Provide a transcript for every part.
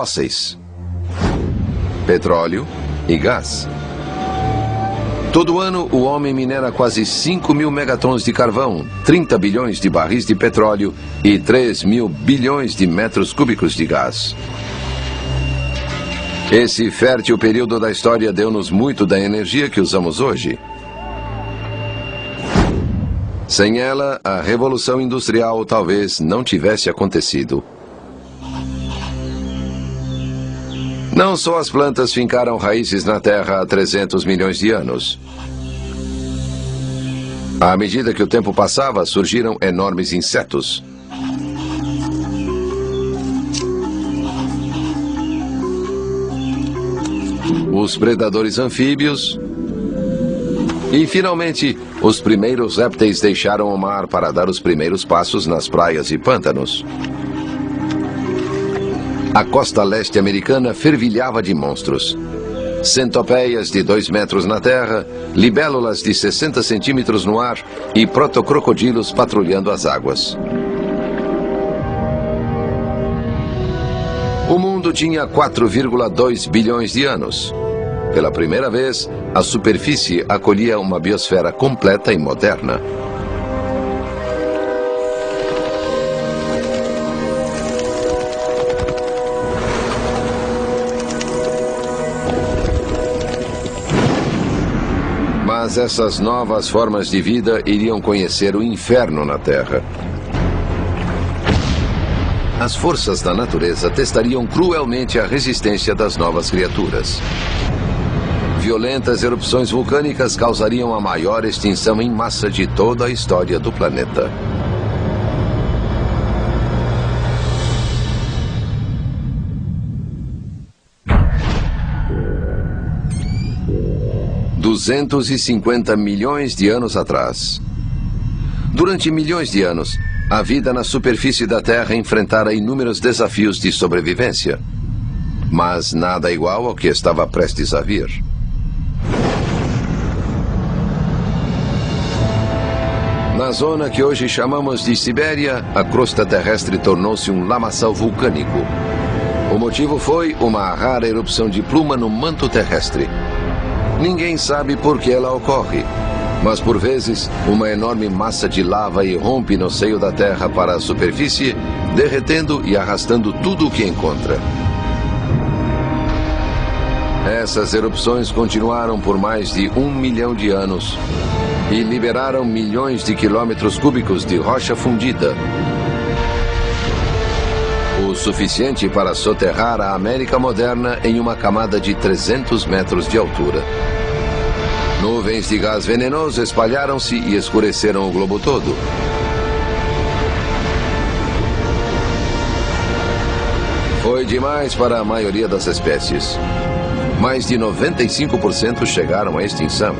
fósseis, petróleo e gás. Todo ano, o homem minera quase 5 mil megatons de carvão, 30 bilhões de barris de petróleo e 3 mil bilhões de metros cúbicos de gás. Esse fértil período da história deu-nos muito da energia que usamos hoje. Sem ela, a Revolução Industrial talvez não tivesse acontecido. Não só as plantas fincaram raízes na Terra há 300 milhões de anos. À medida que o tempo passava, surgiram enormes insetos. Os predadores anfíbios. E, finalmente, os primeiros répteis deixaram o mar para dar os primeiros passos nas praias e pântanos. A costa leste americana fervilhava de monstros. Centopeias de 2 metros na terra, libélulas de 60 centímetros no ar e protocrocodilos patrulhando as águas. O mundo tinha 4,2 bilhões de anos. Pela primeira vez, a superfície acolhia uma biosfera completa e moderna. Mas essas novas formas de vida iriam conhecer o inferno na Terra. As forças da natureza testariam cruelmente a resistência das novas criaturas. Violentas erupções vulcânicas causariam a maior extinção em massa de toda a história do planeta. $250 milhões de anos atrás. Durante milhões de anos, a vida na superfície da Terra enfrentara inúmeros desafios de sobrevivência. Mas nada igual ao que estava prestes a vir. Na zona que hoje chamamos de Sibéria, a crosta terrestre tornou-se um lamaçal vulcânico. O motivo foi uma rara erupção de pluma no manto terrestre. Ninguém sabe por que ela ocorre, mas por vezes uma enorme massa de lava irrompe no seio da Terra para a superfície, derretendo e arrastando tudo o que encontra. Essas erupções continuaram por mais de 1 milhão de anos e liberaram milhões de quilômetros cúbicos de rocha fundida. O suficiente para soterrar a América moderna em uma camada de 300 metros de altura. Nuvens de gás venenoso espalharam-se e escureceram o globo todo. Foi demais para a maioria das espécies. Mais de 95% chegaram à extinção.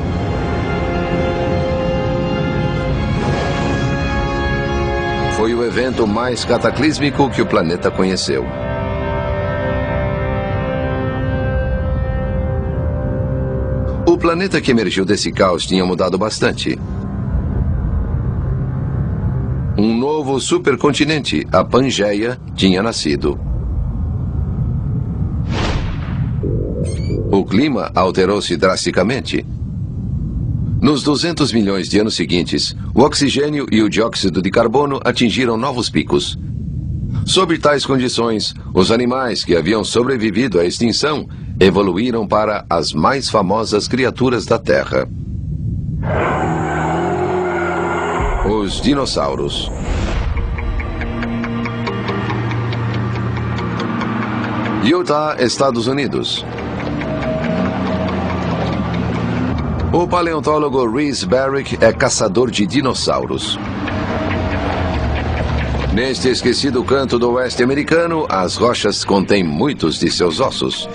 Foi o evento mais cataclísmico que o planeta conheceu. O planeta que emergiu desse caos tinha mudado bastante. Um novo supercontinente, a Pangeia, tinha nascido. O clima alterou-se drasticamente. Nos 200 milhões de anos seguintes, o oxigênio e o dióxido de carbono atingiram novos picos. Sob tais condições, os animais que haviam sobrevivido à extinção evoluíram para as mais famosas criaturas da Terra. Os dinossauros. Utah, Estados Unidos. O paleontólogo Rhys Barrick é caçador de dinossauros. Neste esquecido canto do oeste americano, as rochas contêm muitos de seus ossos.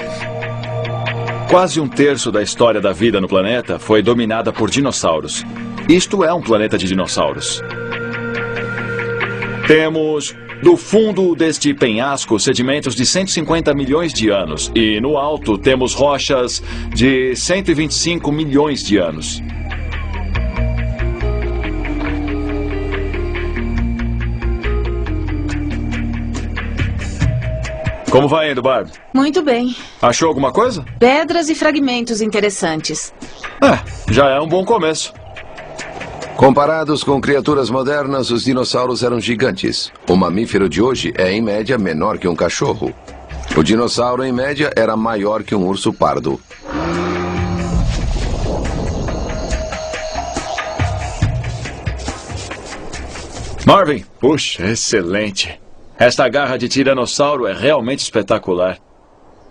Quase 1/3 da história da vida no planeta foi dominada por dinossauros. Isto é um planeta de dinossauros. Temos, do fundo deste penhasco, sedimentos de 150 milhões de anos. E no alto temos rochas de 125 milhões de anos. Como vai indo, Barb? Muito bem. Achou alguma coisa? Pedras e fragmentos interessantes. Já é um bom começo. Comparados com criaturas modernas, os dinossauros eram gigantes. O mamífero de hoje é, em média, menor que um cachorro. O dinossauro, em média, era maior que um urso pardo. Marvin, puxa, excelente. Esta garra de tiranossauro é realmente espetacular.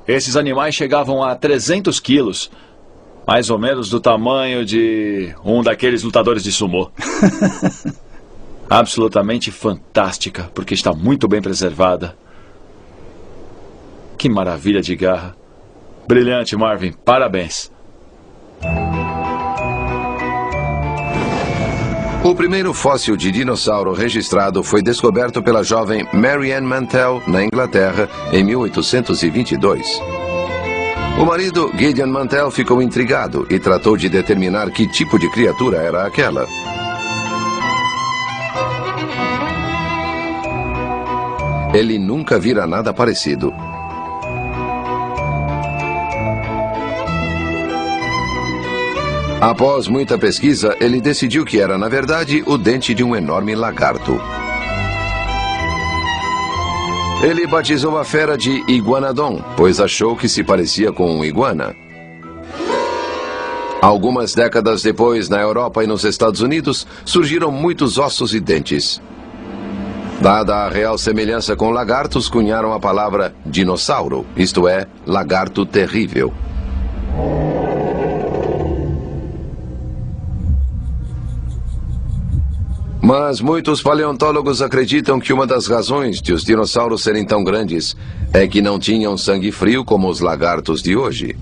Esses animais chegavam a 300 quilos. Mais ou menos do tamanho de um daqueles lutadores de sumô. Absolutamente fantástica, porque está muito bem preservada. Que maravilha de garra. Brilhante, Marvin. Parabéns. O primeiro fóssil de dinossauro registrado foi descoberto pela jovem Mary Ann Mantell, na Inglaterra, em 1822. O marido, Gideon Mantell, ficou intrigado e tratou de determinar que tipo de criatura era aquela. Ele nunca vira nada parecido. Após muita pesquisa, ele decidiu que era, na verdade, o dente de um enorme lagarto. Ele batizou a fera de Iguanodon, pois achou que se parecia com um iguana. Algumas décadas depois, na Europa e nos Estados Unidos, surgiram muitos ossos e dentes. Dada a real semelhança com lagartos, cunharam a palavra dinossauro, isto é, lagarto terrível. Mas muitos paleontólogos acreditam que uma das razões de os dinossauros serem tão grandes é que não tinham sangue frio como os lagartos de hoje.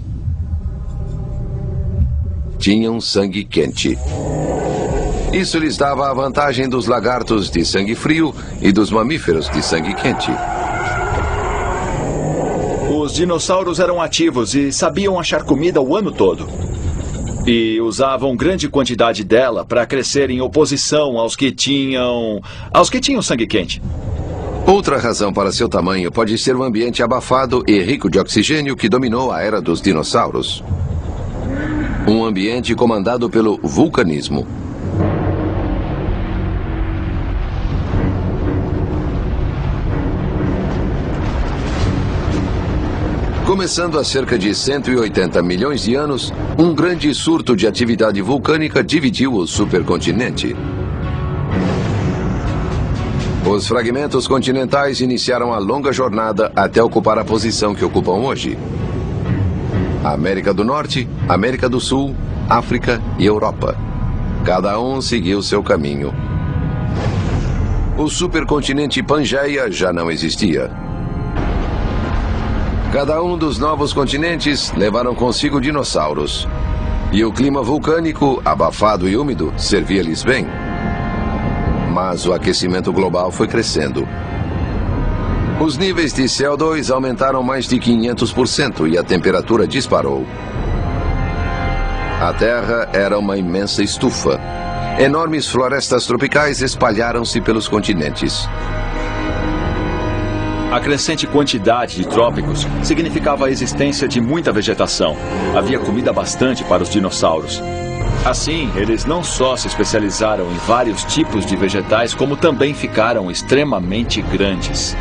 Tinham sangue quente. Isso lhes dava a vantagem dos lagartos de sangue frio e dos mamíferos de sangue quente. Os dinossauros eram ativos e sabiam achar comida o ano todo. E usavam grande quantidade dela para crescer em oposição aos que tinham sangue quente. Outra razão para seu tamanho pode ser o ambiente abafado e rico de oxigênio que dominou a era dos dinossauros. Um ambiente comandado pelo vulcanismo. Começando há cerca de 180 milhões de anos, um grande surto de atividade vulcânica dividiu o supercontinente. Os fragmentos continentais iniciaram a longa jornada até ocupar a posição que ocupam hoje. América do Norte, América do Sul, África e Europa. Cada um seguiu seu caminho. O supercontinente Pangeia já não existia. Cada um dos novos continentes levaram consigo dinossauros. E o clima vulcânico, abafado e úmido, servia-lhes bem. Mas o aquecimento global foi crescendo. Os níveis de CO2 aumentaram mais de 500% e a temperatura disparou. A Terra era uma imensa estufa. Enormes florestas tropicais espalharam-se pelos continentes. A crescente quantidade de trópicos significava a existência de muita vegetação. Havia comida bastante para os dinossauros. Assim, eles não só se especializaram em vários tipos de vegetais, como também ficaram extremamente grandes.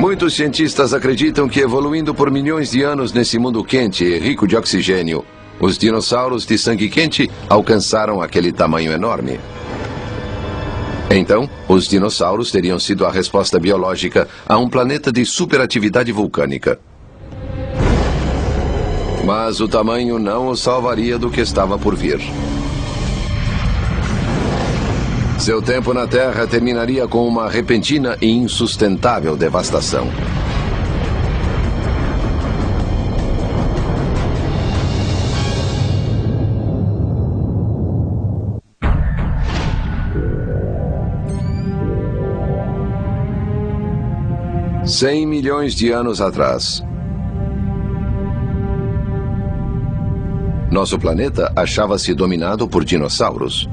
Muitos cientistas acreditam que, evoluindo por milhões de anos nesse mundo quente e rico de oxigênio, os dinossauros de sangue quente alcançaram aquele tamanho enorme. Então, os dinossauros teriam sido a resposta biológica a um planeta de superatividade vulcânica. Mas o tamanho não os salvaria do que estava por vir. Seu tempo na Terra terminaria com uma repentina e insustentável devastação. $100 milhões de anos atrás. Nosso planeta achava-se dominado por dinossauros.